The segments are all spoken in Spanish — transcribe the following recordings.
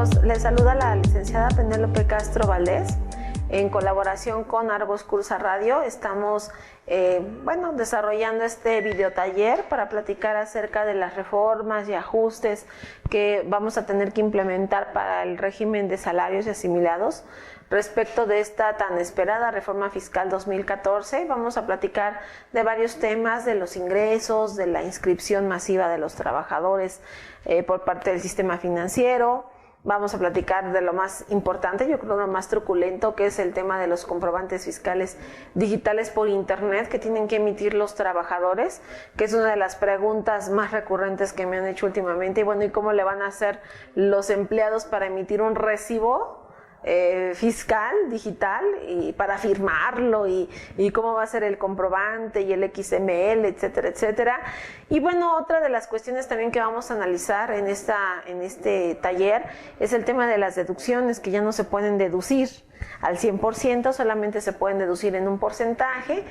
amigos, les saluda la licenciada Penélope Castro Valdés. En colaboración con Argos Cursa Radio estamos desarrollando este videotaller para platicar acerca de las reformas y ajustes que vamos a tener que implementar para el régimen de salarios y asimilados. Respecto de esta tan esperada reforma fiscal 2014, vamos a platicar de varios temas, de los ingresos, de la inscripción masiva de los trabajadores por parte del sistema financiero. Vamos a platicar de lo más importante, yo creo lo más truculento, que es el tema de los comprobantes fiscales digitales por internet que tienen que emitir los trabajadores, que es una de las preguntas más recurrentes que me han hecho últimamente. Y bueno, ¿y cómo le van a hacer los empleados para emitir un recibo fiscal digital y para firmarlo y cómo va a ser el comprobante y el XML, etcétera, etcétera? Y bueno, otra de las cuestiones también que vamos a analizar en este taller es el tema de las deducciones, que ya no se pueden deducir al 100%, solamente se pueden deducir en un porcentaje.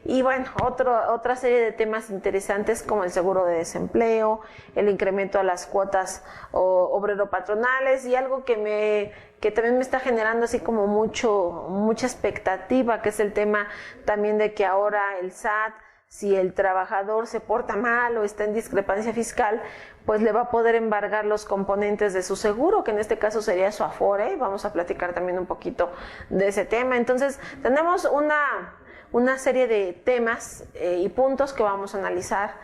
Y bueno, otra serie de temas interesantes como el seguro de desempleo, el incremento a las cuotas obrero-patronales y algo que también me está generando así como mucha expectativa, que es el tema también de que ahora el SAT, si el trabajador se porta mal o está en discrepancia fiscal, pues le va a poder embargar los componentes de su seguro, que en este caso sería su Afore. Vamos a platicar también un poquito de ese tema. Entonces, tenemos una serie de temas y puntos que vamos a analizar.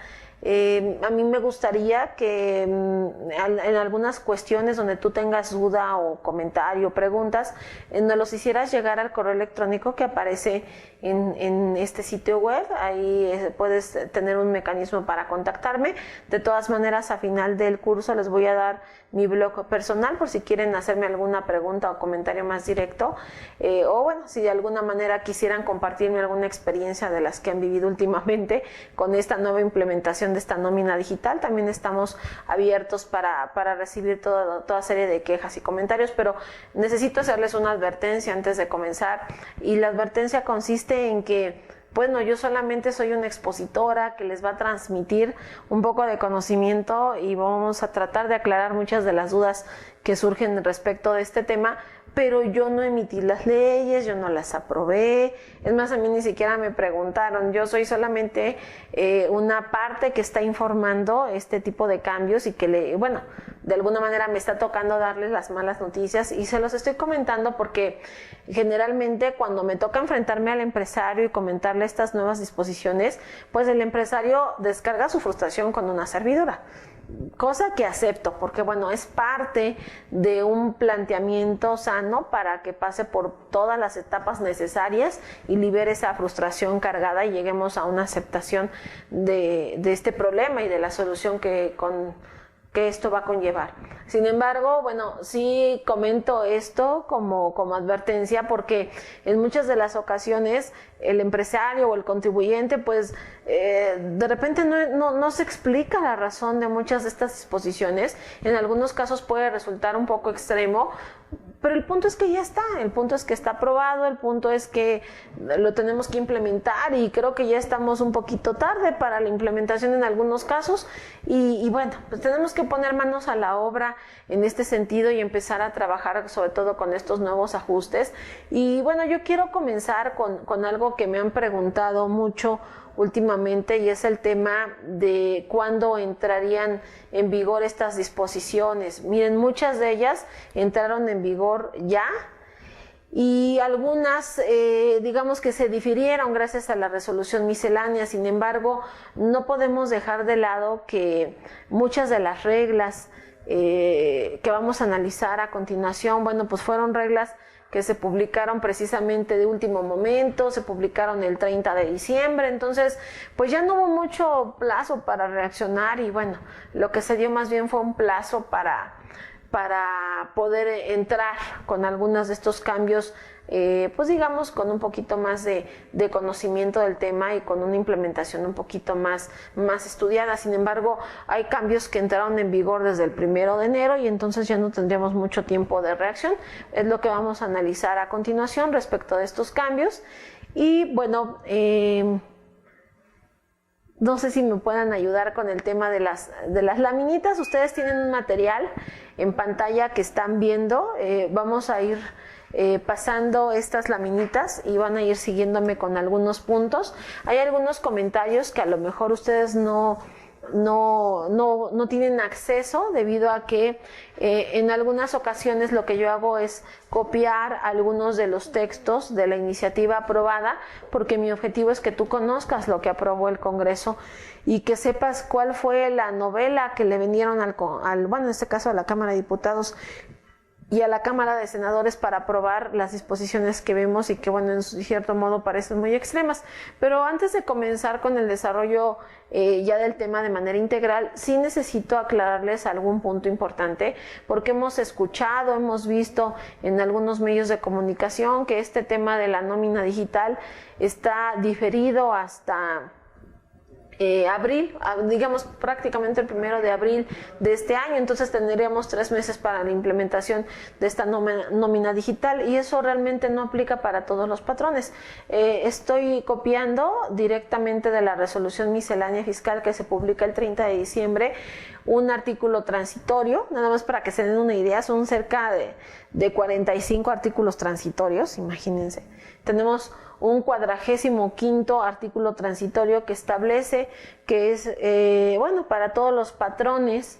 A mí me gustaría que en algunas cuestiones donde tú tengas duda o comentario, preguntas, nos los hicieras llegar al correo electrónico que aparece en este sitio web. Ahí puedes tener un mecanismo para contactarme. De todas maneras, a final del curso les voy a dar mi blog personal por si quieren hacerme alguna pregunta o comentario más directo, o bueno, si de alguna manera quisieran compartirme alguna experiencia de las que han vivido últimamente con esta nueva implementación de esta nómina digital. También estamos abiertos para recibir toda serie de quejas y comentarios, pero necesito hacerles una advertencia antes de comenzar, y la advertencia consiste en que bueno, yo solamente soy una expositora que les va a transmitir un poco de conocimiento y vamos a tratar de aclarar muchas de las dudas que surgen respecto de este tema, pero yo no emití las leyes, yo no las aprobé. Es más, a mí ni siquiera me preguntaron. Yo soy solamente una parte que está informando este tipo de cambios y que de alguna manera me está tocando darles las malas noticias, y se los estoy comentando porque generalmente cuando me toca enfrentarme al empresario y comentarle estas nuevas disposiciones, pues el empresario descarga su frustración con una servidora. Cosa que acepto, porque bueno, es parte de un planteamiento sano para que pase por todas las etapas necesarias y libere esa frustración cargada y lleguemos a una aceptación de este problema y de la solución que esto va a conllevar. Sin embargo, bueno, sí comento esto como advertencia, porque en muchas de las ocasiones el empresario o el contribuyente pues de repente no se explica la razón de muchas de estas disposiciones. En algunos casos puede resultar un poco extremo, pero el punto es que ya está, el punto es que está aprobado, el punto es que lo tenemos que implementar, y creo que ya estamos un poquito tarde para la implementación en algunos casos, y bueno, pues tenemos que poner manos a la obra en este sentido y empezar a trabajar sobre todo con estos nuevos ajustes. Y bueno, yo quiero comenzar con algo que me han preguntado mucho últimamente, y es el tema de cuándo entrarían en vigor estas disposiciones. Miren, muchas de ellas entraron en vigor ya, y algunas digamos que se difirieron gracias a la resolución miscelánea. Sin embargo, no podemos dejar de lado que muchas de las reglas que vamos a analizar a continuación, bueno, pues fueron reglas que se publicaron precisamente de último momento, se publicaron el 30 de diciembre, entonces pues ya no hubo mucho plazo para reaccionar, y bueno, lo que se dio más bien fue un plazo para poder entrar con algunos de estos cambios, pues digamos con un poquito más de conocimiento del tema y con una implementación un poquito más estudiada. Sin embargo, hay cambios que entraron en vigor desde el 1 de enero y entonces ya no tendríamos mucho tiempo de reacción. Es lo que vamos a analizar a continuación respecto de estos cambios. Y bueno, No sé si me puedan ayudar con el tema de las laminitas. Ustedes tienen un material en pantalla que están viendo. Vamos a ir pasando estas laminitas y van a ir siguiéndome con algunos puntos. Hay algunos comentarios que a lo mejor ustedes no tienen acceso, debido a que en algunas ocasiones lo que yo hago es copiar algunos de los textos de la iniciativa aprobada, porque mi objetivo es que tú conozcas lo que aprobó el Congreso y que sepas cuál fue la novela que le vendieron bueno, en este caso a la Cámara de Diputados y a la Cámara de Senadores para aprobar las disposiciones que vemos y que, bueno, en cierto modo parecen muy extremas. Pero antes de comenzar con el desarrollo ya del tema de manera integral, sí necesito aclararles algún punto importante, porque hemos escuchado, hemos visto en algunos medios de comunicación que este tema de la nómina digital está diferido hasta abril, digamos prácticamente el 1 de abril de este año. Entonces tendríamos 3 meses para la implementación de esta nómina digital, y eso realmente no aplica para todos los patrones. Estoy copiando directamente de la resolución miscelánea fiscal que se publica el 30 de diciembre, un artículo transitorio, nada más para que se den una idea. Son cerca de 45 artículos transitorios, imagínense. Tenemos un 45º artículo transitorio que establece que es, bueno, para todos los patrones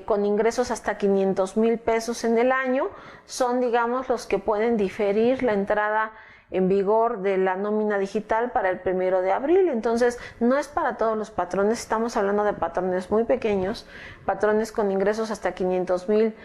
con ingresos hasta 500,000 pesos en el año, son, digamos, los que pueden diferir la entrada en vigor de la nómina digital para el 1 de abril. Entonces, no es para todos los patrones, estamos hablando de patrones muy pequeños, patrones con ingresos hasta 500,000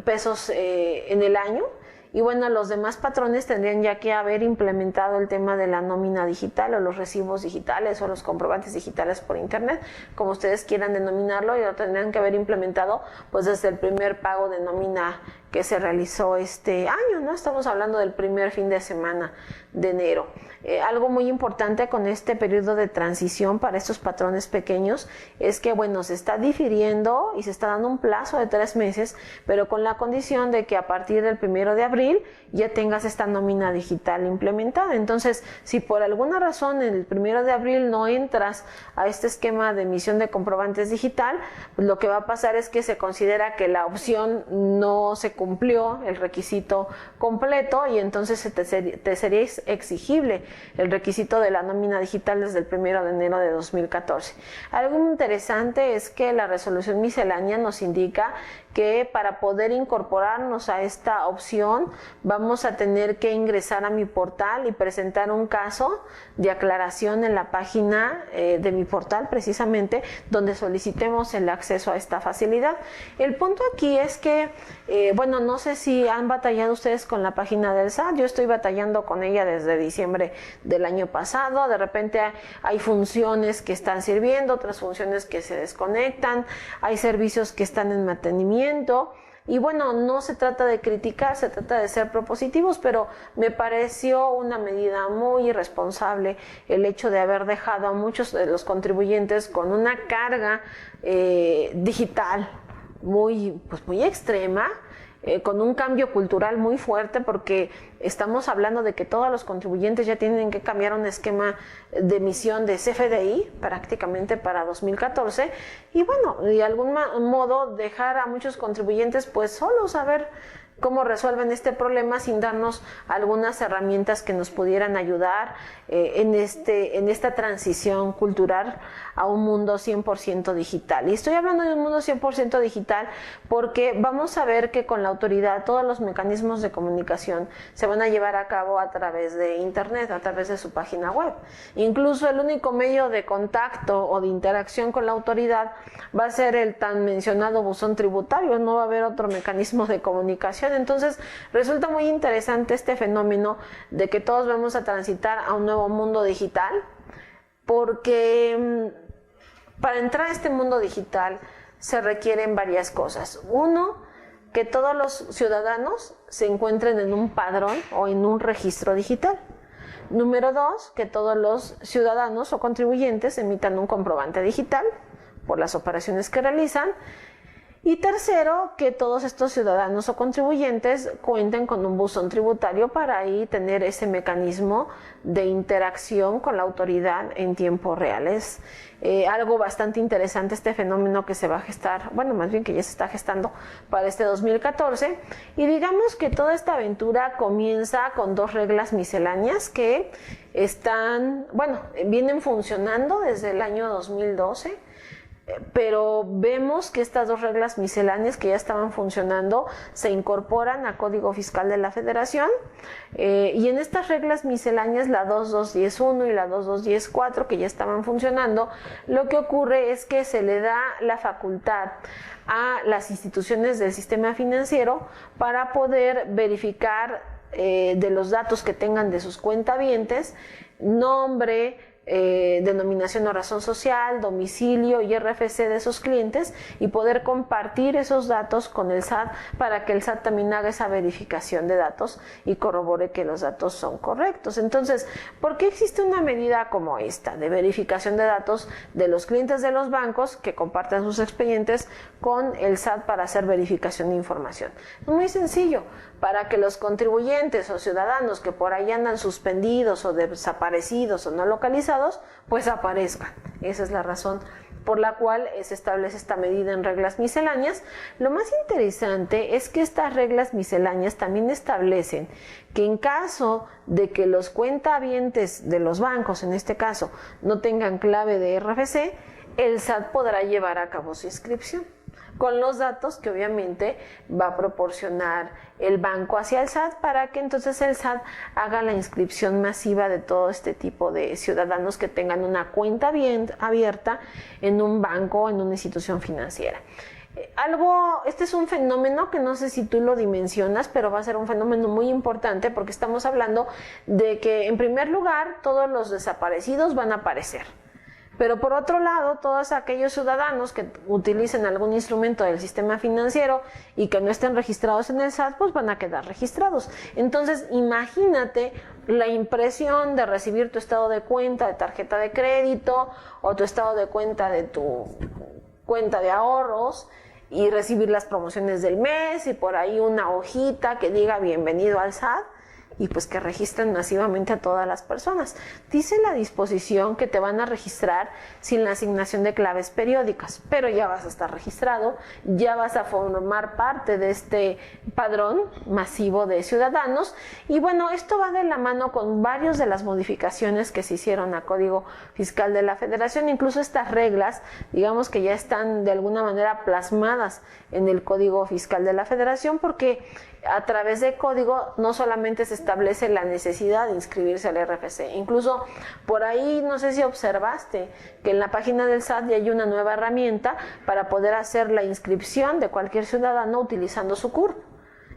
pesos en el año. Y bueno, los demás patrones tendrían ya que haber implementado el tema de la nómina digital, o los recibos digitales, o los comprobantes digitales por internet, como ustedes quieran denominarlo, y lo tendrían que haber implementado pues desde el primer pago de nómina que se realizó este año, ¿no? Estamos hablando del primer fin de semana de enero. Algo muy importante con este periodo de transición para estos patrones pequeños es que, bueno, se está difiriendo y se está dando un plazo de 3 meses, pero con la condición de que a partir del 1 de abril ya tengas esta nómina digital implementada. Entonces, si por alguna razón el 1 de abril no entras a este esquema de emisión de comprobantes digital, pues lo que va a pasar es que se considera que la opción no se cumplió el requisito completo, y entonces te sería exigible el requisito de la nómina digital desde el 1 de enero de 2014. Algo interesante es que la resolución miscelánea nos indica que para poder incorporarnos a esta opción vamos a tener que ingresar a mi portal y presentar un caso de aclaración en la página de mi portal, precisamente donde solicitemos el acceso a esta facilidad. El punto aquí es que, bueno, no sé si han batallado ustedes con la página del SAT. Yo estoy batallando con ella desde diciembre del año pasado. De repente hay funciones que están sirviendo, otras funciones que se desconectan, hay servicios que están en mantenimiento. Y bueno, no se trata de criticar, se trata de ser propositivos, pero me pareció una medida muy irresponsable el hecho de haber dejado a muchos de los contribuyentes con una carga digital muy extrema, con un cambio cultural muy fuerte, porque estamos hablando de que todos los contribuyentes ya tienen que cambiar un esquema de emisión de CFDI prácticamente para 2014, y bueno, de algún modo dejar a muchos contribuyentes pues solos a ver cómo resuelven este problema, sin darnos algunas herramientas que nos pudieran ayudar en esta transición cultural a un mundo 100% digital. Y estoy hablando de un mundo 100% digital porque vamos a ver que con la autoridad todos los mecanismos de comunicación se van a llevar a cabo a través de internet, a través de su página web. Incluso el único medio de contacto o de interacción con la autoridad va a ser el tan mencionado buzón tributario, no va a haber otro mecanismo de comunicación. Entonces resulta muy interesante este fenómeno de que todos vamos a transitar a un nuevo mundo digital, porque para entrar a este mundo digital se requieren varias cosas. Uno, que todos los ciudadanos se encuentren en un padrón o en un registro digital. Número 2, que todos los ciudadanos o contribuyentes emitan un comprobante digital por las operaciones que realizan. Y tercero, que todos estos ciudadanos o contribuyentes cuenten con un buzón tributario para ahí tener ese mecanismo de interacción con la autoridad en tiempo real. Es algo bastante interesante este fenómeno que se va a gestar, bueno, más bien que ya se está gestando para este 2014. Y digamos que toda esta aventura comienza con 2 reglas misceláneas que están, bueno, vienen funcionando desde el año 2012. Pero vemos que estas 2 reglas misceláneas que ya estaban funcionando se incorporan a Código Fiscal de la Federación, y en estas reglas misceláneas, la 2210.1 y la 2210.4, que ya estaban funcionando, lo que ocurre es que se le da la facultad a las instituciones del sistema financiero para poder verificar de los datos que tengan de sus cuentavientes, nombre, denominación o razón social, domicilio y RFC de esos clientes, y poder compartir esos datos con el SAT para que el SAT también haga esa verificación de datos y corrobore que los datos son correctos. Entonces, ¿por qué existe una medida como esta de verificación de datos de los clientes de los bancos que compartan sus expedientes con el SAT para hacer verificación de información? Es muy sencillo, para que los contribuyentes o ciudadanos que por ahí andan suspendidos o desaparecidos o no localizados, pues aparezcan. Esa es la razón por la cual se establece esta medida en reglas misceláneas. Lo más interesante es que estas reglas misceláneas también establecen que en caso de que los cuentavientes de los bancos, en este caso, no tengan clave de RFC, el SAT podrá llevar a cabo su inscripción con los datos que obviamente va a proporcionar el banco hacia el SAT, para que entonces el SAT haga la inscripción masiva de todo este tipo de ciudadanos que tengan una cuenta bien abierta en un banco o en una institución financiera. Este es un fenómeno que no sé si tú lo dimensionas, pero va a ser un fenómeno muy importante, porque estamos hablando de que, en primer lugar, todos los desaparecidos van a aparecer. Pero por otro lado, todos aquellos ciudadanos que utilicen algún instrumento del sistema financiero y que no estén registrados en el SAT, pues van a quedar registrados. Entonces, imagínate la impresión de recibir tu estado de cuenta de tarjeta de crédito o tu estado de cuenta de tu cuenta de ahorros, y recibir las promociones del mes y por ahí una hojita que diga bienvenido al SAT, y pues que registren masivamente a todas las personas. Dice la disposición que te van a registrar sin la asignación de claves periódicas, pero ya vas a estar registrado, ya vas a formar parte de este padrón masivo de ciudadanos. Y bueno, esto va de la mano con varias de las modificaciones que se hicieron a Código Fiscal de la Federación. Incluso estas reglas, digamos que ya están de alguna manera plasmadas en el Código Fiscal de la Federación, porque a través de código no solamente se establece la necesidad de inscribirse al RFC, incluso por ahí no sé si observaste que en la página del SAT ya hay una nueva herramienta para poder hacer la inscripción de cualquier ciudadano utilizando su CURP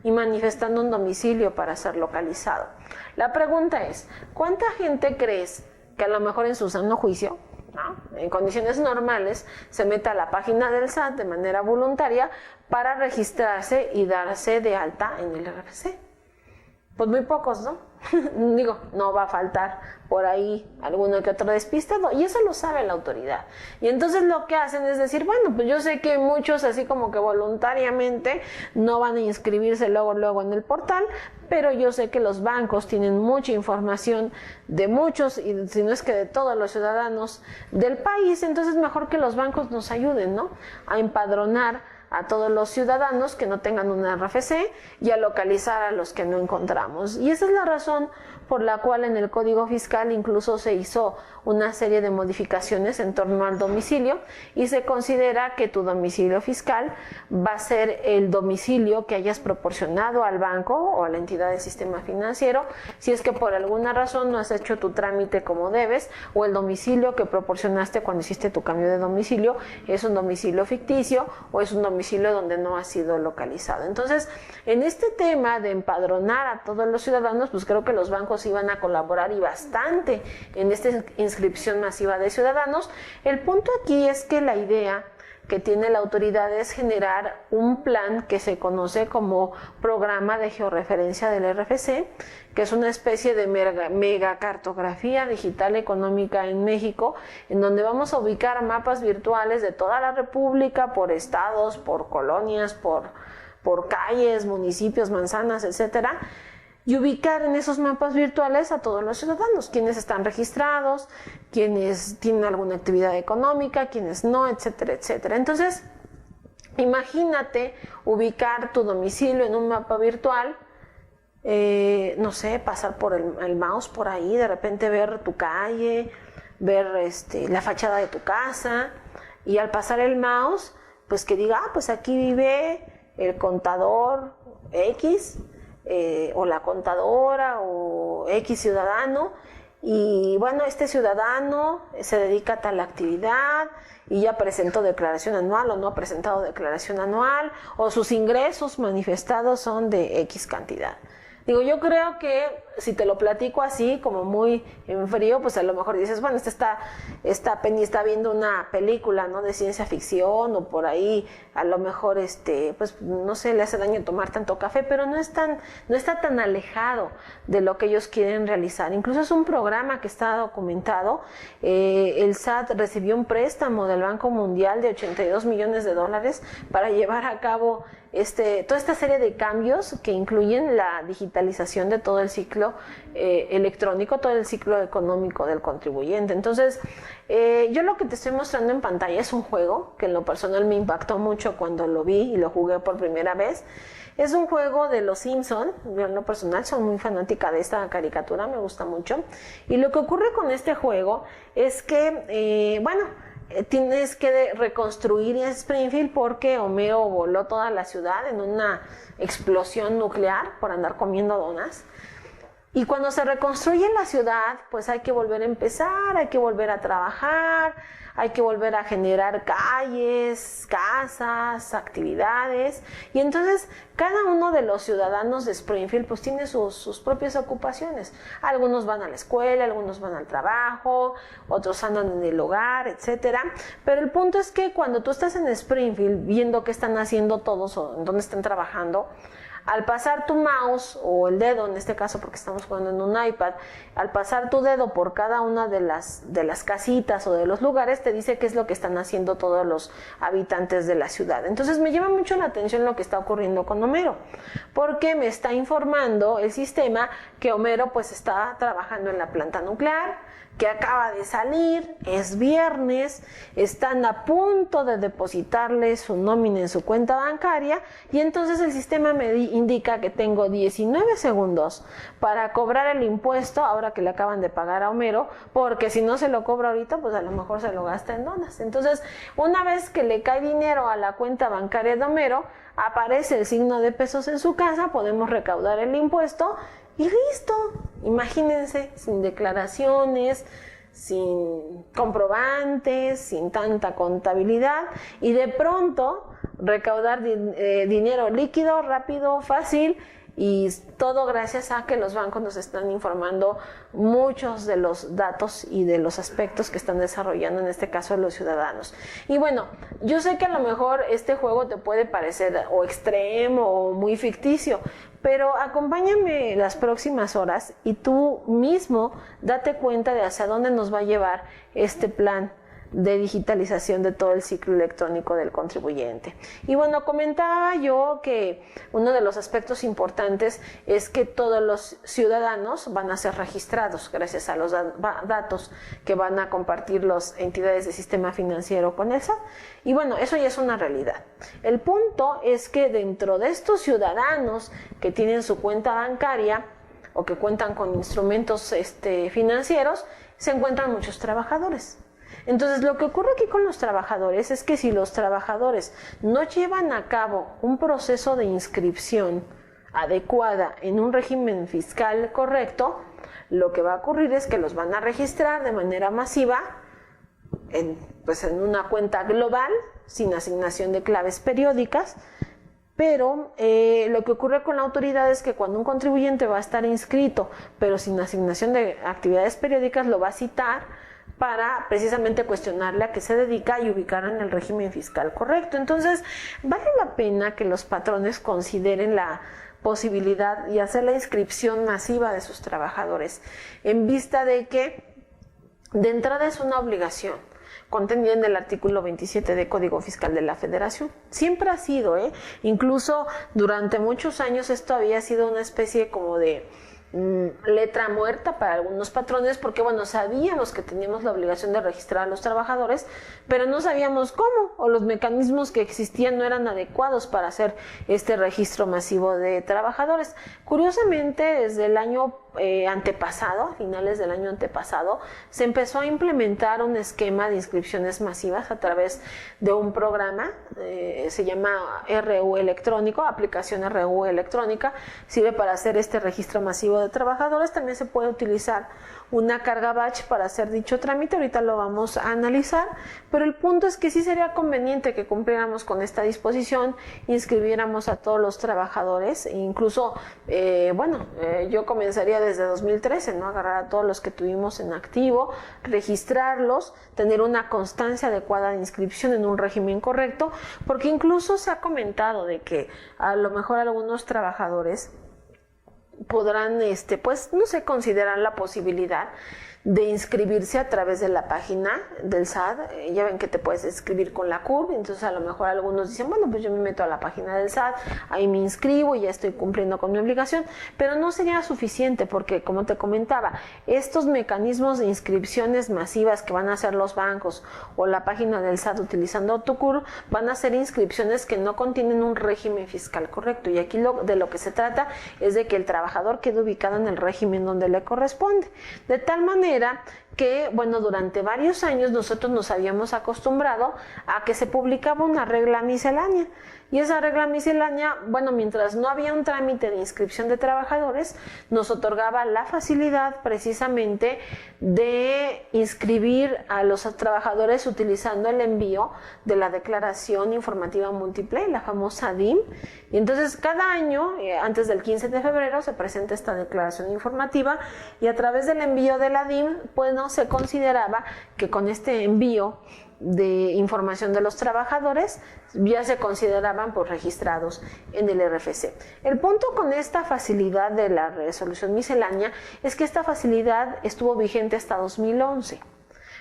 y manifestando un domicilio para ser localizado. La pregunta es, ¿cuánta gente crees que a lo mejor en su sano juicio, ¿no?, en condiciones normales, se meta a la página del SAT de manera voluntaria para registrarse y darse de alta en el RFC? Pues muy pocos, ¿no? Digo, no va a faltar por ahí alguno que otro despistado, y eso lo sabe la autoridad. Y entonces lo que hacen es decir, bueno, pues yo sé que muchos así como que voluntariamente no van a inscribirse luego en el portal, pero yo sé que los bancos tienen mucha información de muchos, y si no es que de todos los ciudadanos del país, entonces mejor que los bancos nos ayuden, ¿no?, a empadronar a todos los ciudadanos que no tengan un RFC y a localizar a los que no encontramos. Y esa es la razón por la cual en el Código Fiscal incluso se hizo una serie de modificaciones en torno al domicilio, y se considera que tu domicilio fiscal va a ser el domicilio que hayas proporcionado al banco o a la entidad del sistema financiero, si es que por alguna razón no has hecho tu trámite como debes, o el domicilio que proporcionaste cuando hiciste tu cambio de domicilio es un domicilio ficticio o es un domicilio donde no ha sido localizado. Entonces, en este tema de empadronar a todos los ciudadanos, pues creo que los bancos iban a colaborar, y bastante, en esta inscripción masiva de ciudadanos. El punto aquí es que la idea que tiene la autoridad es generar un plan que se conoce como Programa de Georreferencia del RFC, que es una especie de mega cartografía digital económica en México, en donde vamos a ubicar mapas virtuales de toda la República, por estados, por colonias, por calles, municipios, manzanas, etcétera, y ubicar en esos mapas virtuales a todos los ciudadanos, quienes están registrados, quienes tienen alguna actividad económica, quienes no, etcétera, etcétera. Entonces, imagínate ubicar tu domicilio en un mapa virtual, no sé, pasar por el mouse por ahí, de repente ver tu calle, ver la fachada de tu casa, y al pasar el mouse, pues que diga, pues aquí vive el contador X, o la contadora o X ciudadano, y bueno, este ciudadano se dedica a tal actividad y ya presentó declaración anual o no ha presentado declaración anual, o sus ingresos manifestados son de X cantidad. Digo, yo creo que si te lo platico así, como muy en frío, pues a lo mejor dices, bueno, Penny está viendo una película, ¿no?, de ciencia ficción, o por ahí a lo mejor, pues no sé, le hace daño tomar tanto café, pero no está tan alejado de lo que ellos quieren realizar. Incluso es un programa que está documentado. El SAT recibió un préstamo del Banco Mundial de $82 millones para llevar a cabo toda esta serie de cambios que incluyen la digitalización de todo el ciclo electrónico, todo el ciclo económico del contribuyente. Entonces, yo lo que te estoy mostrando en pantalla es un juego que en lo personal me impactó mucho cuando lo vi y lo jugué por primera vez. Es un juego de Los Simpson. Yo en lo personal soy muy fanática de esta caricatura, me gusta mucho. Y lo que ocurre con este juego es que, tienes que reconstruir Springfield porque Homero voló toda la ciudad en una explosión nuclear por andar comiendo donas. Y cuando se reconstruye la ciudad, pues hay que volver a empezar, hay que volver a trabajar, hay que volver a generar calles, casas, actividades. Y entonces cada uno de los ciudadanos de Springfield pues tiene sus propias ocupaciones. Algunos van a la escuela, algunos van al trabajo, otros andan en el hogar, etcétera. Pero el punto es que cuando tú estás en Springfield viendo qué están haciendo todos o en dónde están trabajando, al pasar tu mouse o el dedo, en este caso porque estamos jugando en un iPad, al pasar tu dedo por cada una de las casitas o de los lugares, te dice qué es lo que están haciendo todos los habitantes de la ciudad. Entonces me llama mucho la atención lo que está ocurriendo con Homero, porque me está informando el sistema que Homero pues está trabajando en la planta nuclear, que acaba de salir, es viernes, están a punto de depositarle su nómina en su cuenta bancaria, y entonces el sistema me indica que tengo 19 segundos para cobrar el impuesto ahora que le acaban de pagar a Homero, porque si no se lo cobra ahorita, pues a lo mejor se lo gasta en donas. Entonces, una vez que le cae dinero a la cuenta bancaria de Homero, aparece el signo de pesos en su casa, podemos recaudar el impuesto y listo. Imagínense, sin declaraciones, sin comprobantes, sin tanta contabilidad, y de pronto recaudar dinero líquido, rápido, fácil, y todo gracias a que los bancos nos están informando muchos de los datos y de los aspectos que están desarrollando, en este caso los ciudadanos. Y bueno, yo sé que a lo mejor este juego te puede parecer o extremo o muy ficticio, pero acompáñame las próximas horas y tú mismo date cuenta de hacia dónde nos va a llevar este plan de digitalización de todo el ciclo electrónico del contribuyente. Y bueno, comentaba yo que uno de los aspectos importantes es que todos los ciudadanos van a ser registrados gracias a los datos que van a compartir las entidades del sistema financiero con el SAT. Y bueno, eso ya es una realidad. El punto es que dentro de estos ciudadanos que tienen su cuenta bancaria o que cuentan con instrumentos financieros, se encuentran muchos trabajadores. Entonces, lo que ocurre aquí con los trabajadores es que si los trabajadores no llevan a cabo un proceso de inscripción adecuada en un régimen fiscal correcto, lo que va a ocurrir es que los van a registrar de manera masiva en una cuenta global, sin asignación de claves periódicas. Pero lo que ocurre con la autoridad es que cuando un contribuyente va a estar inscrito, pero sin asignación de actividades periódicas, lo va a citar, para precisamente cuestionarle a qué se dedica y ubicar en el régimen fiscal correcto. Entonces, vale la pena que los patrones consideren la posibilidad y hacer la inscripción masiva de sus trabajadores, en vista de que de entrada es una obligación contenida en el artículo 27 de Código Fiscal de la Federación. Siempre ha sido, incluso durante muchos años esto había sido una especie como de letra muerta para algunos patrones, porque bueno, sabíamos que teníamos la obligación de registrar a los trabajadores, pero no sabíamos cómo, o los mecanismos que existían no eran adecuados para hacer este registro masivo de trabajadores. Curiosamente, desde el año antepasado, a finales del año antepasado, se empezó a implementar un esquema de inscripciones masivas a través de un programa, se llama RU electrónico, aplicación RU electrónica, sirve para hacer este registro masivo de trabajadores. También se puede utilizar una carga batch para hacer dicho trámite, ahorita lo vamos a analizar, pero el punto es que sí sería conveniente que cumpliéramos con esta disposición, inscribiéramos a todos los trabajadores, e incluso, yo comenzaría desde 2013, ¿no? Agarrar a todos los que tuvimos en activo, registrarlos, tener una constancia adecuada de inscripción en un régimen correcto, porque incluso se ha comentado de que a lo mejor algunos trabajadores podrán, considerar la posibilidad de inscribirse a través de la página del SAT. Ya ven que te puedes inscribir con la CURP, entonces a lo mejor algunos dicen, bueno, pues yo me meto a la página del SAT, ahí me inscribo y ya estoy cumpliendo con mi obligación, pero no sería suficiente porque, como te comentaba, estos mecanismos de inscripciones masivas que van a hacer los bancos o la página del SAT utilizando tu CURP, van a ser inscripciones que no contienen un régimen fiscal correcto, y aquí de lo que se trata es de que el trabajador quede ubicado en el régimen donde le corresponde, de tal manera que, durante varios años nosotros nos habíamos acostumbrado a que se publicaba una regla miscelánea, y esa regla miscelánea, mientras no había un trámite de inscripción de trabajadores, nos otorgaba la facilidad precisamente de inscribir a los trabajadores utilizando el envío de la declaración informativa múltiple, la famosa DIM. Y entonces cada año, antes del 15 de febrero, se presenta esta declaración informativa, y a través del envío de la DIM, se consideraba que con este envío de información de los trabajadores ya se consideraban registrados en el RFC. El punto con esta facilidad de la resolución miscelánea es que esta facilidad estuvo vigente hasta 2011.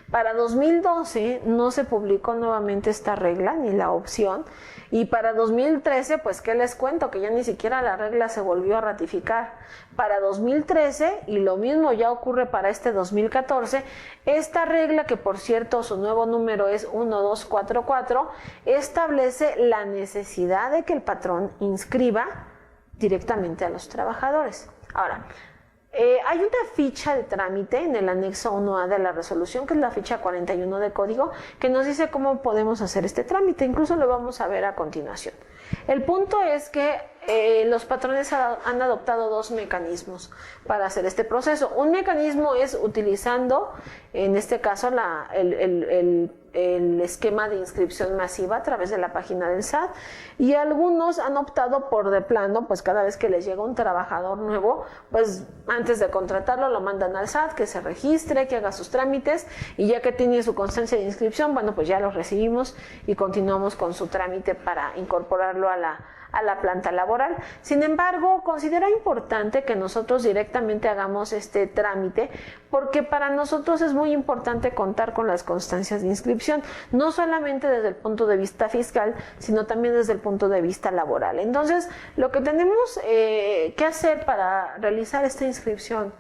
Para 2012 no se publicó nuevamente esta regla ni la opción, y para 2013, pues qué les cuento, que ya ni siquiera la regla se volvió a ratificar. Para 2013, y lo mismo ya ocurre para este 2014, esta regla, que por cierto su nuevo número es 1244, establece la necesidad de que el patrón inscriba directamente a los trabajadores. Ahora, hay una ficha de trámite en el anexo 1A de la resolución, que es la ficha 41 de código, que nos dice cómo podemos hacer este trámite. Incluso lo vamos a ver a continuación. El punto es que los patrones han adoptado dos mecanismos para hacer este proceso. Un mecanismo es utilizando, en este caso, el esquema de inscripción masiva a través de la página del SAT, y algunos han optado por, de plano, pues cada vez que les llega un trabajador nuevo, pues antes de contratarlo lo mandan al SAT, que se registre, que haga sus trámites, y ya que tiene su constancia de inscripción, pues ya los recibimos y continuamos con su trámite para incorporarlo a la planta laboral. Sin embargo, considera importante que nosotros directamente hagamos este trámite, porque para nosotros es muy importante contar con las constancias de inscripción, no solamente desde el punto de vista fiscal, sino también desde el punto de vista laboral. Entonces, lo que tenemos que hacer para realizar esta inscripción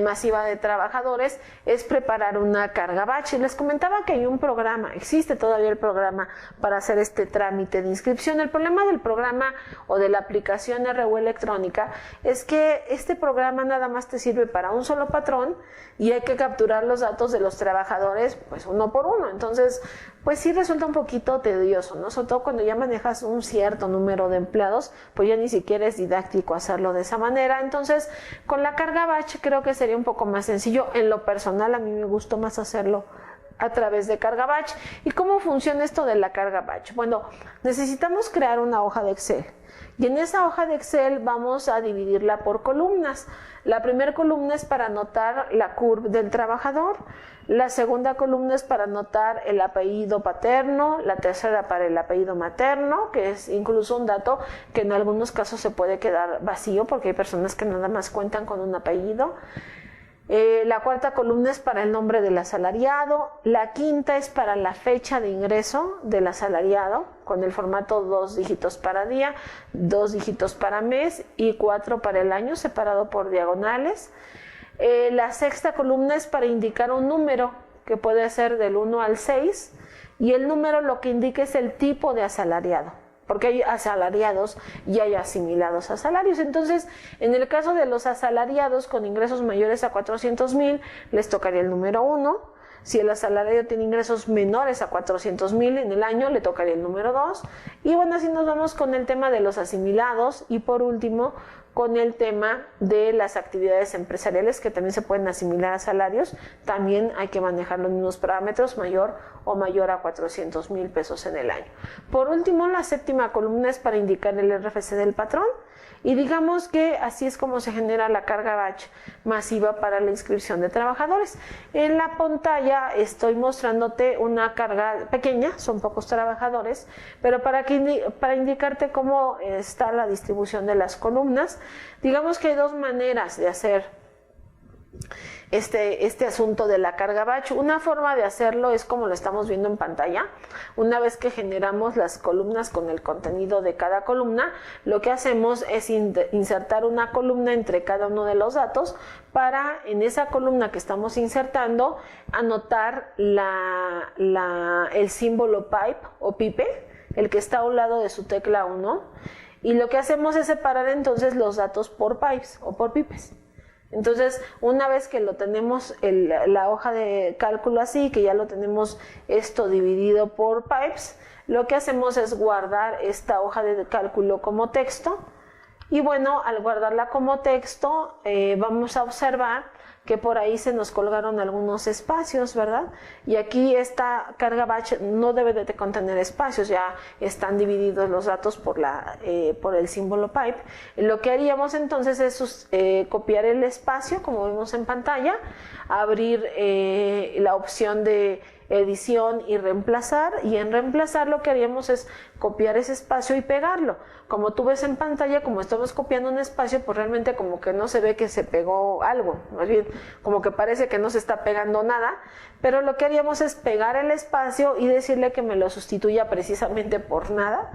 masiva de trabajadores es preparar una carga batch. Les comentaba que hay un programa, existe todavía el programa para hacer este trámite de inscripción. El problema del programa o de la aplicación RU electrónica es que este programa nada más te sirve para un solo patrón, y hay que capturar los datos de los trabajadores pues uno por uno. Entonces, pues sí resulta un poquito tedioso, ¿no? Sobre todo cuando ya manejas un cierto número de empleados, pues ya ni siquiera es didáctico hacerlo de esa manera. Entonces, con la carga batch creo que sería un poco más sencillo. En lo personal, a mí me gustó más hacerlo a través de carga batch. ¿Y cómo funciona esto de la carga batch? Bueno, necesitamos crear una hoja de Excel. Y en esa hoja de Excel vamos a dividirla por columnas. La primera columna es para anotar la CURP del trabajador, la segunda columna es para anotar el apellido paterno, la tercera para el apellido materno, que es incluso un dato que en algunos casos se puede quedar vacío porque hay personas que nada más cuentan con un apellido. La cuarta columna es para el nombre del asalariado, la quinta es para la fecha de ingreso del asalariado, con el formato 2 dígitos para día, 2 dígitos para mes y 4 para el año, separado por diagonales. La sexta columna es para indicar un número, que puede ser del 1 al 6, y el número lo que indica es el tipo de asalariado, porque hay asalariados y hay asimilados a salarios. Entonces, en el caso de los asalariados con ingresos mayores a 400,000, les tocaría el número 1. Si el asalariado tiene ingresos menores a 400,000 en el año, le tocaría el número 2. Y bueno, así nos vamos con el tema de los asimilados y por último, con el tema de las actividades empresariales que también se pueden asimilar a salarios. También hay que manejar los mismos parámetros, mayor o mayor a 400,000 pesos en el año. Por último, la séptima columna es para indicar el RFC del patrón. Y digamos que así es como se genera la carga batch masiva para la inscripción de trabajadores. En la pantalla estoy mostrándote una carga pequeña, son pocos trabajadores, pero para indicarte cómo está la distribución de las columnas. Digamos que hay dos maneras de hacer este asunto de la carga batch. Una forma de hacerlo es como lo estamos viendo en pantalla. Una vez que generamos las columnas con el contenido de cada columna, lo que hacemos es insertar una columna entre cada uno de los datos para en esa columna que estamos insertando anotar el símbolo pipe o pipe, el que está a un lado de su tecla 1, y lo que hacemos es separar entonces los datos por pipes o por pipes. Entonces, una vez que lo tenemos la hoja de cálculo así, que ya lo tenemos esto dividido por pipes, lo que hacemos es guardar esta hoja de cálculo como texto. Y bueno, al guardarla como texto, vamos a observar que por ahí se nos colgaron algunos espacios, ¿verdad? Y aquí esta carga batch no debe de contener espacios, ya están divididos los datos por el símbolo pipe. Lo que haríamos entonces es copiar el espacio, como vemos en pantalla, abrir la opción de edición y reemplazar, y en reemplazar lo que haríamos es copiar ese espacio y pegarlo. Como tú ves en pantalla, como estamos copiando un espacio, pues realmente como que no se ve que se pegó algo, más bien como que parece que no se está pegando nada, pero lo que haríamos es pegar el espacio y decirle que me lo sustituya precisamente por nada.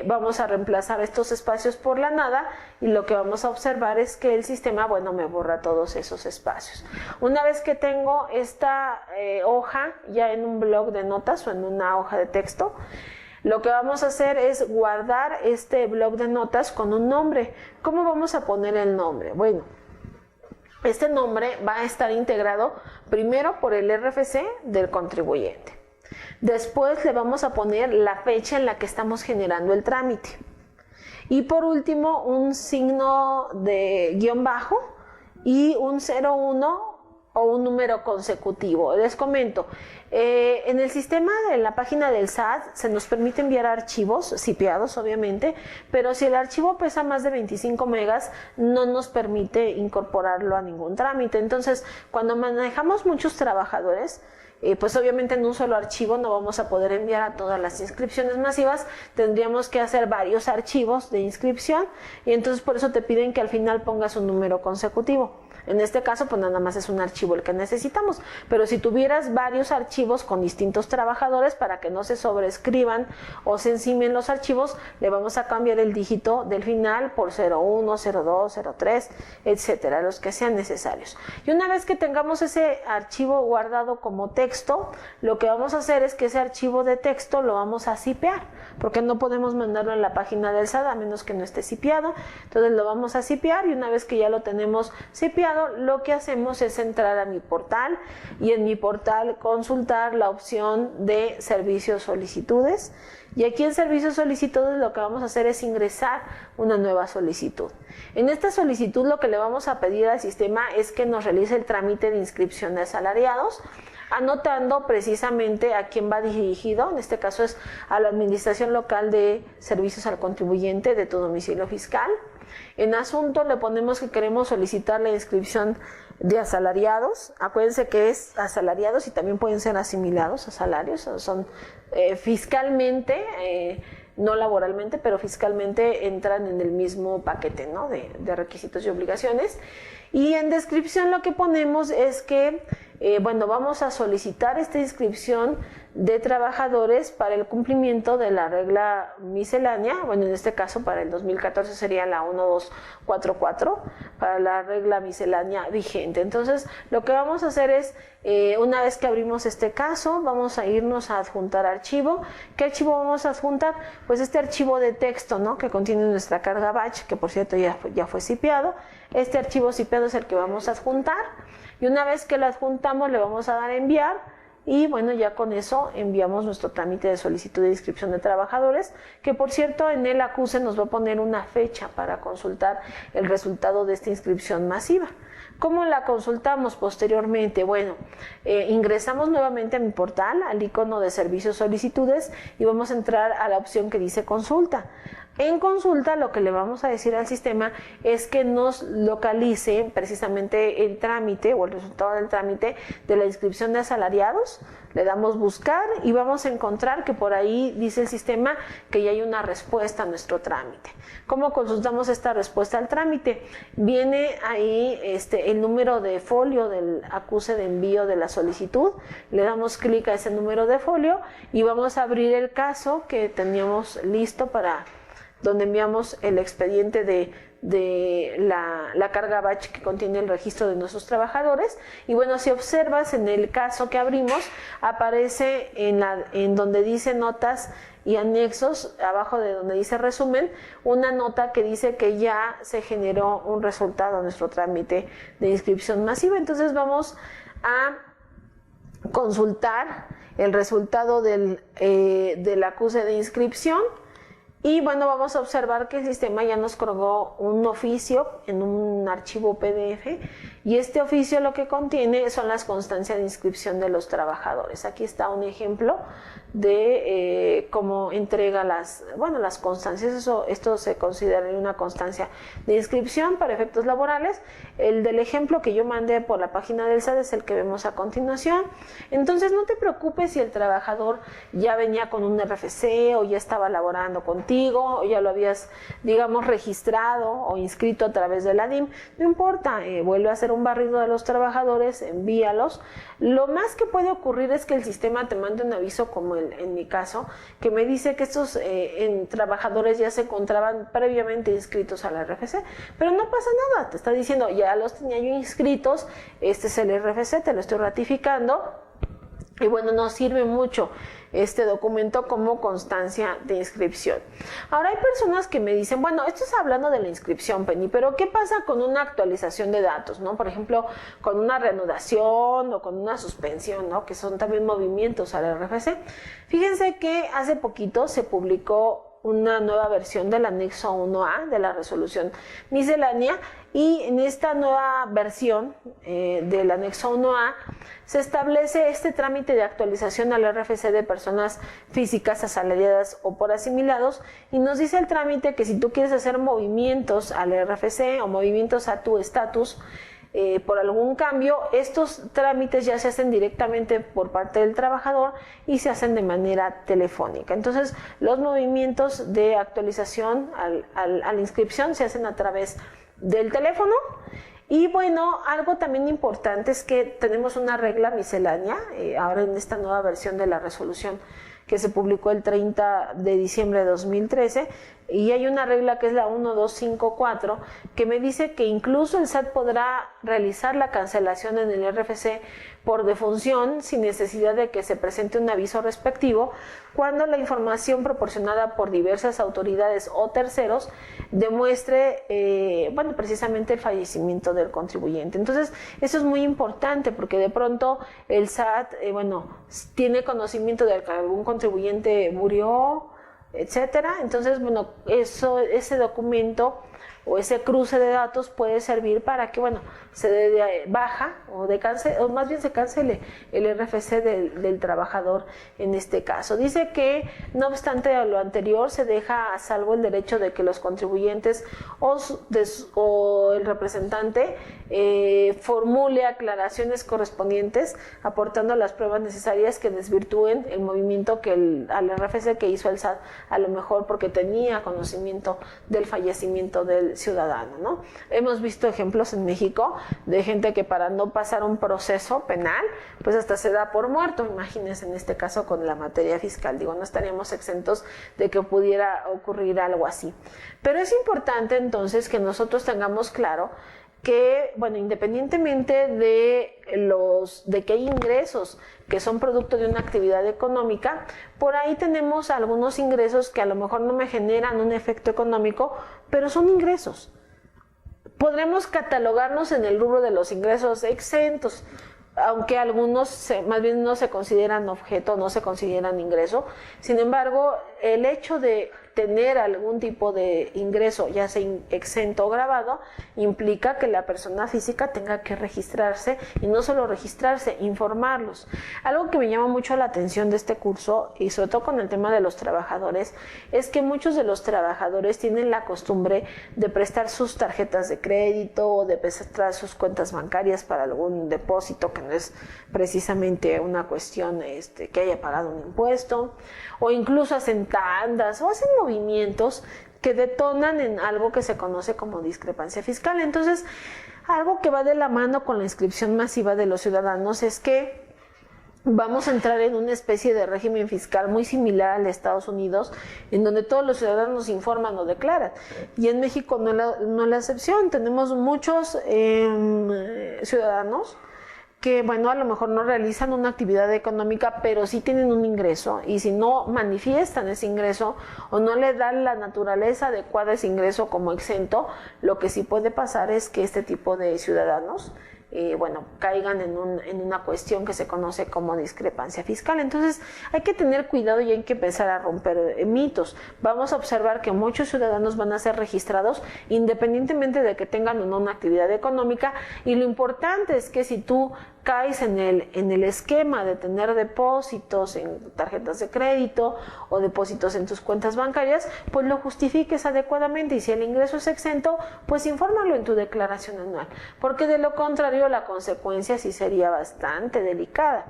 Vamos a reemplazar estos espacios por la nada y lo que vamos a observar es que el sistema, bueno, me borra todos esos espacios. Una vez que tengo esta hoja ya en un bloc de notas o en una hoja de texto, lo que vamos a hacer es guardar este bloc de notas con un nombre. ¿Cómo vamos a poner el nombre? Bueno, este nombre va a estar integrado primero por el RFC del contribuyente. Después le vamos a poner la fecha en la que estamos generando el trámite. Y por último, un signo de guión bajo y un 01 o un número consecutivo. Les comento, en el sistema de la página del SAT se nos permite enviar archivos zipeados, obviamente, pero si el archivo pesa más de 25 megas, no nos permite incorporarlo a ningún trámite. Entonces, cuando manejamos muchos trabajadores, pues obviamente en un solo archivo no vamos a poder enviar a todas las inscripciones masivas, tendríamos que hacer varios archivos de inscripción y entonces por eso te piden que al final pongas un número consecutivo. En este caso, pues nada más es un archivo el que necesitamos, pero si tuvieras varios archivos con distintos trabajadores para que no se sobreescriban o se encimen los archivos, le vamos a cambiar el dígito del final por 01, 02, 03, etcétera, los que sean necesarios. Y una vez que tengamos ese archivo guardado como texto, lo que vamos a hacer es que ese archivo de texto lo vamos a zipear, porque no podemos mandarlo en la página del SAT a menos que no esté zipeado. Entonces lo vamos a zipear y una vez que ya lo tenemos zipeado, asalariado, lo que hacemos es entrar a mi portal y en mi portal consultar la opción de servicios solicitudes. Y aquí en servicios solicitudes lo que vamos a hacer es ingresar una nueva solicitud. En esta solicitud lo que le vamos a pedir al sistema es que nos realice el trámite de inscripción de asalariados, anotando precisamente a quién va dirigido. En este caso es a la Administración Local de Servicios al Contribuyente de tu domicilio fiscal. En asunto le ponemos que queremos solicitar la inscripción de asalariados. Acuérdense que es asalariados y también pueden ser asimilados a salarios, son fiscalmente, no laboralmente, pero fiscalmente entran en el mismo paquete, ¿no?, de requisitos y obligaciones. Y en descripción lo que ponemos es que bueno, vamos a solicitar esta inscripción de trabajadores para el cumplimiento de la regla miscelánea. Bueno, en este caso para el 2014 sería la 1244, para la regla miscelánea vigente. Entonces, lo que vamos a hacer es, una vez que abrimos este caso, vamos a irnos a adjuntar archivo. ¿Qué archivo vamos a adjuntar? Pues este archivo de texto, ¿no?, que contiene nuestra carga batch, que por cierto ya fue cipiado. Este archivo cipiado es el que vamos a adjuntar. Y una vez que lo adjuntamos le vamos a dar a enviar y bueno, ya con eso enviamos nuestro trámite de solicitud de inscripción de trabajadores, que por cierto en el acuse nos va a poner una fecha para consultar el resultado de esta inscripción masiva. ¿Cómo la consultamos posteriormente? Bueno, ingresamos nuevamente a mi portal, al icono de servicios solicitudes y vamos a entrar a la opción que dice consulta. En consulta lo que le vamos a decir al sistema es que nos localice precisamente el trámite o el resultado del trámite de la inscripción de asalariados. Le damos buscar y vamos a encontrar que por ahí dice el sistema que ya hay una respuesta a nuestro trámite. ¿Cómo consultamos esta respuesta al trámite? Viene ahí el número de folio del acuse de envío de la solicitud. Le damos clic a ese número de folio y vamos a abrir el caso que teníamos listo para donde enviamos el expediente de la carga batch que contiene el registro de nuestros trabajadores. Y bueno, si observas en el caso que abrimos, aparece en donde dice notas y anexos, abajo de donde dice resumen, una nota que dice que ya se generó un resultado en nuestro trámite de inscripción masiva. Entonces vamos a consultar el resultado del acuse de inscripción. Y bueno, vamos a observar que el sistema ya nos cargó un oficio en un archivo PDF y este oficio lo que contiene son las constancias de inscripción de los trabajadores. Aquí está un ejemplo de cómo entrega las constancias. Esto se considera una constancia de inscripción para efectos laborales. El del ejemplo que yo mandé por la página del SAT es el que vemos a continuación. Entonces no te preocupes si el trabajador ya venía con un RFC o ya estaba laborando contigo o ya lo habías, digamos, registrado o inscrito a través de la DIM. No importa, vuelve a hacer un barrido de los trabajadores, envíalos. Lo más que puede ocurrir es que el sistema te mande un aviso, como en mi caso, que me dice que estos trabajadores ya se encontraban previamente inscritos a la RFC, pero no pasa nada, te está diciendo ya los tenía yo inscritos, este es el RFC, te lo estoy ratificando. Y bueno, nos sirve mucho este documento como constancia de inscripción. Ahora hay personas que me dicen, bueno, esto es hablando de la inscripción, Penny, pero ¿qué pasa con una actualización de datos, ¿no? Por ejemplo, con una reanudación o con una suspensión, ¿no?, que son también movimientos al RFC. Fíjense que hace poquito se publicó una nueva versión del anexo 1A de la resolución miscelánea y en esta nueva versión del anexo 1A se establece este trámite de actualización al RFC de personas físicas asalariadas o por asimilados y nos dice el trámite que si tú quieres hacer movimientos al RFC o movimientos a tu estatus por algún cambio, estos trámites ya se hacen directamente por parte del trabajador y se hacen de manera telefónica. Entonces, los movimientos de actualización a la inscripción se hacen a través del teléfono. Y bueno, algo también importante es que tenemos una regla miscelánea, ahora en esta nueva versión de la resolución que se publicó el 30 de diciembre de 2013, y hay una regla que es la 1254 que me dice que incluso el SAT podrá realizar la cancelación en el RFC por defunción sin necesidad de que se presente un aviso respectivo cuando la información proporcionada por diversas autoridades o terceros demuestre precisamente el fallecimiento del contribuyente. Entonces eso es muy importante porque de pronto el SAT tiene conocimiento de que algún contribuyente murió, etcétera. Entonces, ese documento o ese cruce de datos puede servir para que, se dé de baja o más bien se cancele el RFC del trabajador en este caso. Dice que, no obstante a lo anterior, se deja a salvo el derecho de que los contribuyentes o el representante formule aclaraciones correspondientes, aportando las pruebas necesarias que desvirtúen el movimiento al RFC que hizo el SAT, a lo mejor porque tenía conocimiento del fallecimiento del ciudadano, ¿no? Hemos visto ejemplos en México de gente que para no pasar un proceso penal, pues hasta se da por muerto. Imagínense en este caso con la materia fiscal, no estaríamos exentos de que pudiera ocurrir algo así. Pero es importante entonces que nosotros tengamos claro que, independientemente de que hay ingresos que son producto de una actividad económica, por ahí tenemos algunos ingresos que a lo mejor no me generan un efecto económico, pero son ingresos. Podremos catalogarnos en el rubro de los ingresos exentos, aunque algunos más bien no se consideran objeto, no se consideran ingreso. Sin embargo, el hecho de tener algún tipo de ingreso, ya sea exento o gravado, implica que la persona física tenga que registrarse, y no solo registrarse, informarlos. Algo que me llama mucho la atención de este curso, y sobre todo con el tema de los trabajadores, es que muchos de los trabajadores tienen la costumbre de prestar sus tarjetas de crédito o de prestar sus cuentas bancarias para algún depósito que no es precisamente una cuestión que haya pagado un impuesto, o incluso hacen tandas o hacen movimientos que detonan en algo que se conoce como discrepancia fiscal. Entonces, algo que va de la mano con la inscripción masiva de los ciudadanos es que vamos a entrar en una especie de régimen fiscal muy similar al de Estados Unidos, en donde todos los ciudadanos informan o declaran. Y en México no es la excepción. Tenemos muchos ciudadanos que, a lo mejor no realizan una actividad económica, pero sí tienen un ingreso, y si no manifiestan ese ingreso o no le dan la naturaleza adecuada a ese ingreso como exento, lo que sí puede pasar es que este tipo de ciudadanos caigan en una cuestión que se conoce como discrepancia fiscal. Entonces hay que tener cuidado y hay que empezar a romper mitos. Vamos a observar que muchos ciudadanos van a ser registrados independientemente de que tengan o no una actividad económica, y lo importante es que si tú caes en el esquema de tener depósitos en tarjetas de crédito o depósitos en tus cuentas bancarias, pues lo justifiques adecuadamente, y si el ingreso es exento, pues infórmalo en tu declaración anual, porque de lo contrario la consecuencia sí sería bastante delicada.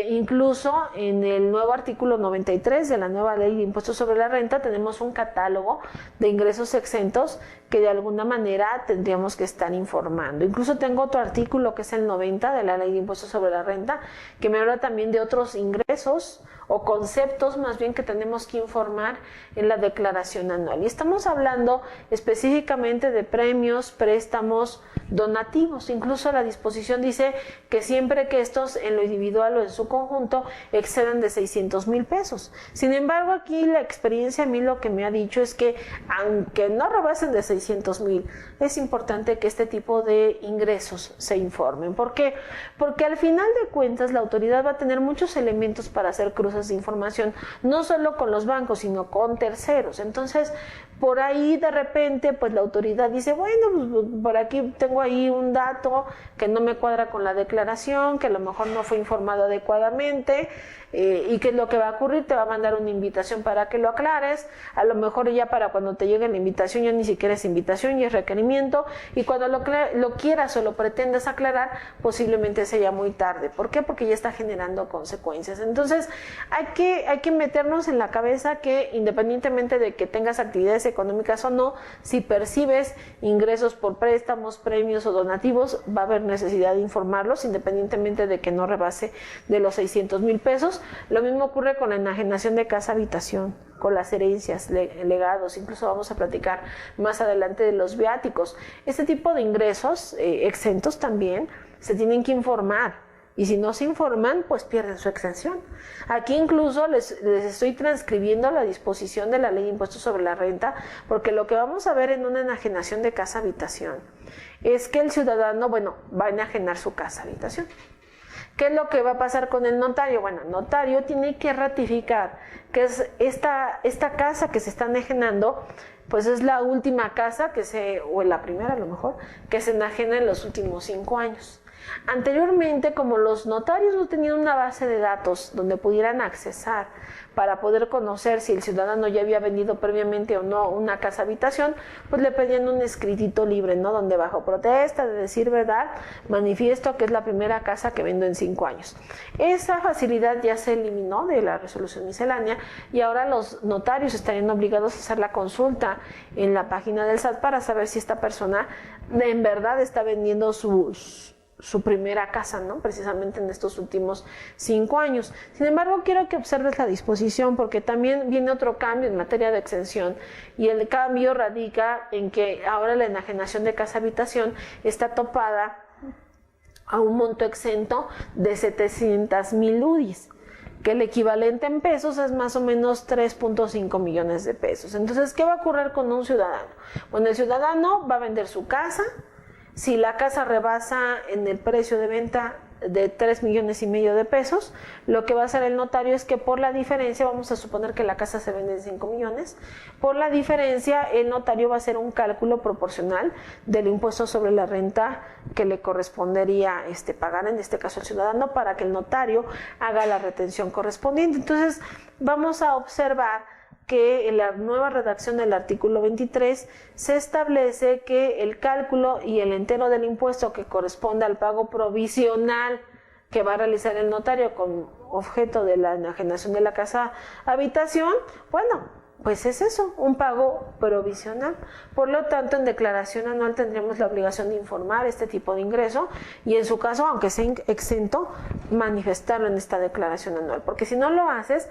Incluso en el nuevo artículo 93 de la nueva ley de impuestos sobre la renta tenemos un catálogo de ingresos exentos que de alguna manera tendríamos que estar informando. Incluso tengo otro artículo que es el 90 de la ley de impuestos sobre la renta, que me habla también de otros ingresos o conceptos más bien que tenemos que informar en la declaración anual. Y estamos hablando específicamente de premios, préstamos, donativos. Incluso la disposición dice que siempre que estos en lo individual o en su conjunto excedan de 600,000 pesos. Sin embargo, aquí la experiencia a mí lo que me ha dicho es que aunque no rebasen de 600,000, es importante que este tipo de ingresos se informen. ¿Por qué? Porque al final de cuentas la autoridad va a tener muchos elementos para hacer cruces de información, no solo con los bancos, sino con terceros. Entonces, por ahí de repente, pues la autoridad dice, bueno, pues por aquí tengo ahí un dato que no me cuadra con la declaración, que a lo mejor no fue informado adecuadamente, y ¿qué es lo que va a ocurrir? Te va a mandar una invitación para que lo aclares. A lo mejor ya para cuando te llegue la invitación ya ni siquiera es invitación, ya es requerimiento, y cuando lo quieras o lo pretendas aclarar, posiblemente sea ya muy tarde. ¿Por qué? Porque ya está generando consecuencias. Entonces hay que meternos en la cabeza que independientemente de que tengas actividades actividades económicas o no, si percibes ingresos por préstamos, premios o donativos, va a haber necesidad de informarlos independientemente de que no rebase de los 600,000 pesos. Lo mismo ocurre con la enajenación de casa habitación, con las herencias, legados, incluso vamos a platicar más adelante de los viáticos. Este tipo de ingresos exentos también se tienen que informar. Y si no se informan, pues pierden su exención. Aquí incluso les estoy transcribiendo la disposición de la Ley de Impuestos sobre la Renta, porque lo que vamos a ver en una enajenación de casa-habitación es que el ciudadano, va a enajenar su casa-habitación. ¿Qué es lo que va a pasar con el notario? Bueno, el notario tiene que ratificar que es esta casa que se está enajenando, pues es la última casa o la primera a lo mejor, que se enajena en los últimos 5 años. Anteriormente, como los notarios no tenían una base de datos donde pudieran accesar para poder conocer si el ciudadano ya había vendido previamente o no una casa habitación, pues le pedían un escritito libre, ¿no? Donde bajo protesta de decir verdad, manifiesto que es la primera casa que vendo en 5 años. Esa facilidad ya se eliminó de la resolución miscelánea y ahora los notarios estarían obligados a hacer la consulta en la página del SAT para saber si esta persona en verdad está vendiendo su primera casa, ¿no? Precisamente en estos últimos 5 años. Sin embargo, quiero que observes la disposición porque también viene otro cambio en materia de exención y el cambio radica en que ahora la enajenación de casa-habitación está topada a un monto exento de 700,000 UDIs, que el equivalente en pesos es más o menos 3.5 millones de pesos. Entonces, ¿qué va a ocurrir con un ciudadano? Bueno, el ciudadano va a vender su casa. Si la casa rebasa en el precio de venta de 3,5 millones de pesos, lo que va a hacer el notario es que por la diferencia, vamos a suponer que la casa se vende en 5 millones, por la diferencia el notario va a hacer un cálculo proporcional del impuesto sobre la renta que le correspondería pagar, en este caso el ciudadano, para que el notario haga la retención correspondiente. Entonces vamos a observar que en la nueva redacción del artículo 23 se establece que el cálculo y el entero del impuesto que corresponde al pago provisional que va a realizar el notario con objeto de la enajenación de la casa habitación, pues es eso, un pago provisional. Por lo tanto, en declaración anual tendremos la obligación de informar este tipo de ingreso y en su caso, aunque sea exento, manifestarlo en esta declaración anual. Porque si no lo haces,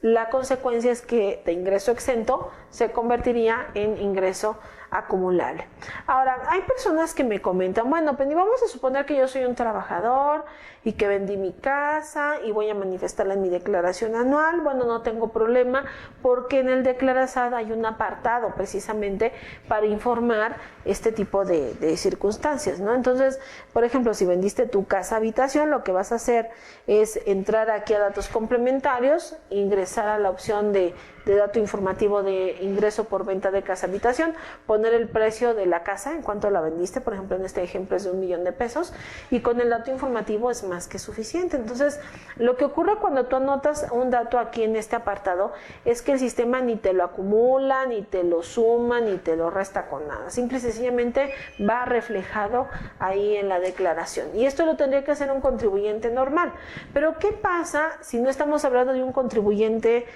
la consecuencia es que de ingreso exento se convertiría en ingreso acumulable. Ahora, hay personas que me comentan, pues vamos a suponer que yo soy un trabajador y que vendí mi casa y voy a manifestarla en mi declaración anual. No tengo problema porque en el Declarasat hay un apartado precisamente para informar este tipo de circunstancias, ¿no? Entonces, por ejemplo, si vendiste tu casa habitación, lo que vas a hacer es entrar aquí a datos complementarios, ingresar a la opción de dato informativo de ingreso por venta de casa habitación, poner el precio de la casa en cuanto la vendiste, por ejemplo en este ejemplo es de 1 millón de pesos y con el dato informativo es más que suficiente. Entonces lo que ocurre cuando tú anotas un dato aquí en este apartado es que el sistema ni te lo acumula, ni te lo suma, ni te lo resta con nada, simple y sencillamente va reflejado ahí en la declaración y esto lo tendría que hacer un contribuyente normal. Pero ¿qué pasa si no estamos hablando de un contribuyente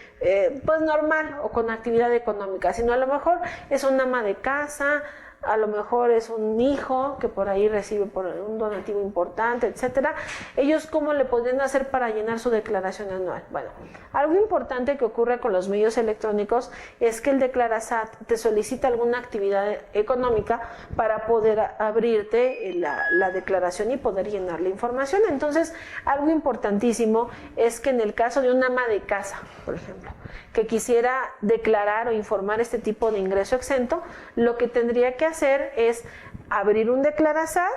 pues normal o con actividad económica, sino a lo mejor es una ama de casa, a lo mejor es un hijo que por ahí recibe por un donativo importante, etcétera? Ellos, ¿cómo le podrían hacer para llenar su declaración anual? Algo importante que ocurre con los medios electrónicos es que el Declarasat te solicita alguna actividad económica para poder abrirte la declaración y poder llenar la información. Entonces, algo importantísimo es que en el caso de una ama de casa, por ejemplo, que quisiera declarar o informar este tipo de ingreso exento, lo que tendría que hacer es abrir un Declarasat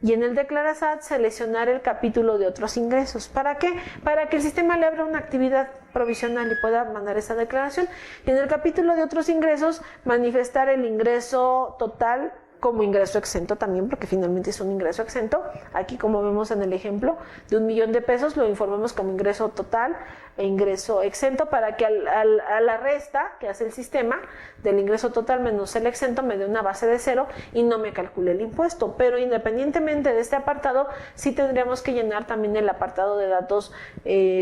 y en el Declarasat seleccionar el capítulo de otros ingresos. ¿Para qué? Para que el sistema le abra una actividad provisional y pueda mandar esa declaración. Y en el capítulo de otros ingresos manifestar el ingreso total como ingreso exento también, porque finalmente es un ingreso exento. Aquí, como vemos en el ejemplo, de 1 millón de pesos lo informamos como ingreso total e ingreso exento, para que a la resta que hace el sistema del ingreso total menos el exento me dé una base de 0 y no me calcule el impuesto. Pero independientemente de este apartado, sí tendríamos que llenar también el apartado de datos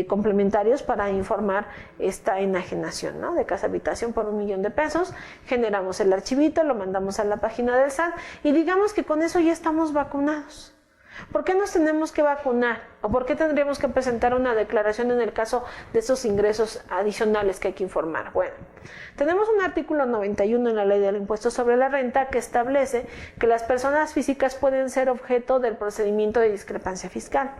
complementarios para informar esta enajenación, ¿no?, de casa habitación por 1 millón de pesos. Generamos el archivito, lo mandamos a la página del SAT y digamos que con eso ya estamos vacunados. ¿Por qué nos tenemos que vacunar? ¿O por qué tendríamos que presentar una declaración en el caso de esos ingresos adicionales que hay que informar? Bueno, tenemos un artículo 91 en la Ley del Impuesto sobre la Renta que establece que las personas físicas pueden ser objeto del procedimiento de discrepancia fiscal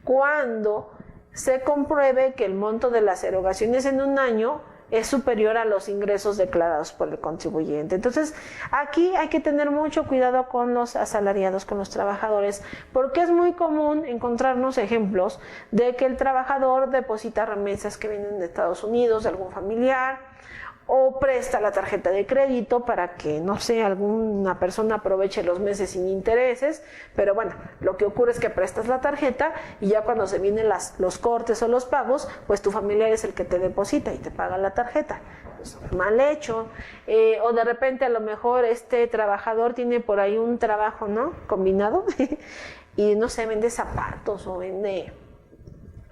cuando se compruebe que el monto de las erogaciones en un año es superior a los ingresos declarados por el contribuyente. Entonces, aquí hay que tener mucho cuidado con los asalariados, con los trabajadores, porque es muy común encontrarnos ejemplos de que el trabajador deposita remesas que vienen de Estados Unidos, de algún familiar, o presta la tarjeta de crédito para que, no sé, alguna persona aproveche los meses sin intereses, pero bueno, lo que ocurre es que prestas la tarjeta y ya cuando se vienen los cortes o los pagos, pues tu familiar es el que te deposita y te paga la tarjeta. Pues, mal hecho. O de repente a lo mejor este trabajador tiene por ahí un trabajo, ¿no?, combinado y no sé, vende zapatos o vende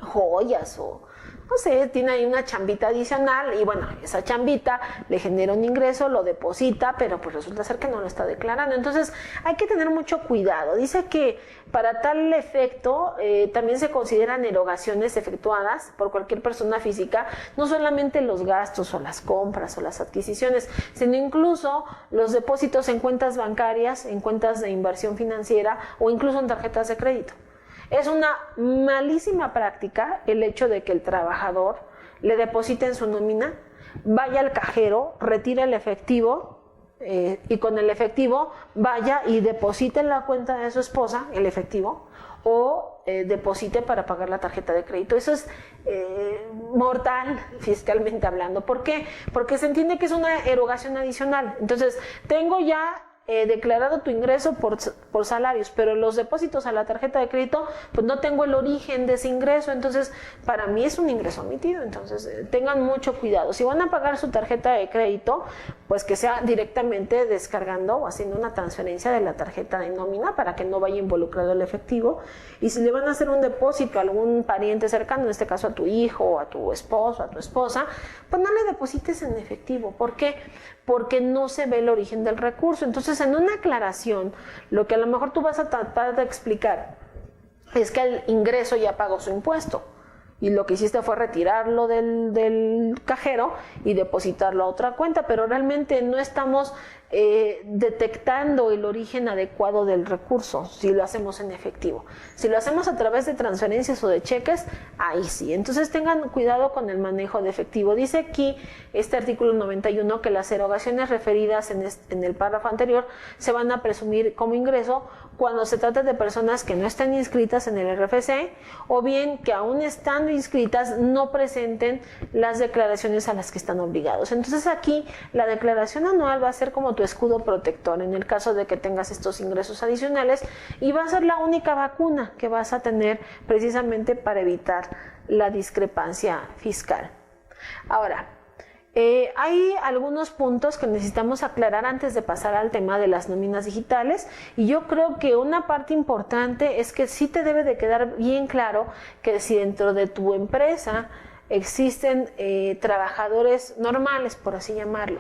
joyas o no sé, tiene ahí una chambita adicional y bueno, esa chambita le genera un ingreso, lo deposita, pero pues resulta ser que no lo está declarando. Entonces hay que tener mucho cuidado. Dice que para tal efecto también se consideran erogaciones efectuadas por cualquier persona física, no solamente los gastos o las compras o las adquisiciones, sino incluso los depósitos en cuentas bancarias, en cuentas de inversión financiera o incluso en tarjetas de crédito. Es una malísima práctica el hecho de que el trabajador le deposite en su nómina, vaya al cajero, retire el efectivo y con el efectivo vaya y deposite en la cuenta de su esposa el efectivo o deposite para pagar la tarjeta de crédito. Eso es mortal fiscalmente hablando. ¿Por qué? Porque se entiende que es una erogación adicional. Entonces, tengo ya declarado tu ingreso por salarios, pero los depósitos a la tarjeta de crédito, pues no tengo el origen de ese ingreso, entonces para mí es un ingreso omitido. Entonces tengan mucho cuidado. Si van a pagar su tarjeta de crédito, pues que sea directamente descargando o haciendo una transferencia de la tarjeta de nómina para que no vaya involucrado el efectivo. Y si le van a hacer un depósito a algún pariente cercano, en este caso a tu hijo o a tu esposo, a tu esposa, pues no le deposites en efectivo. ¿Por qué? Porque no se ve el origen del recurso. Entonces, en una aclaración, lo que a lo mejor tú vas a tratar de explicar es que el ingreso ya pagó su impuesto y lo que hiciste fue retirarlo del cajero y depositarlo a otra cuenta, pero realmente no estamos detectando el origen adecuado del recurso si lo hacemos en efectivo. Si lo hacemos a través de transferencias o de cheques, ahí sí. Entonces tengan cuidado con el manejo de efectivo. Dice aquí este artículo 91 que las erogaciones referidas en el párrafo anterior se van a presumir como ingreso cuando se trata de personas que no están inscritas en el RFC o bien que aún estando inscritas no presenten las declaraciones a las que están obligados. Entonces aquí la declaración anual va a ser como tu escudo protector en el caso de que tengas estos ingresos adicionales y va a ser la única vacuna que vas a tener precisamente para evitar la discrepancia fiscal. Ahora, hay algunos puntos que necesitamos aclarar antes de pasar al tema de las nóminas digitales y yo creo que una parte importante es que sí te debe de quedar bien claro que si dentro de tu empresa existen trabajadores normales, por así llamarlo,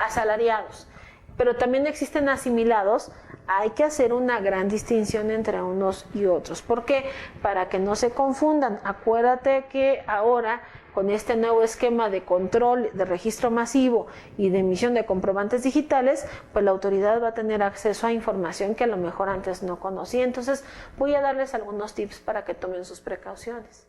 asalariados, pero también existen asimilados, hay que hacer una gran distinción entre unos y otros. ¿Por qué? Para que no se confundan. Acuérdate que ahora con este nuevo esquema de control, de registro masivo y de emisión de comprobantes digitales, pues la autoridad va a tener acceso a información que a lo mejor antes no conocía. Entonces voy a darles algunos tips para que tomen sus precauciones.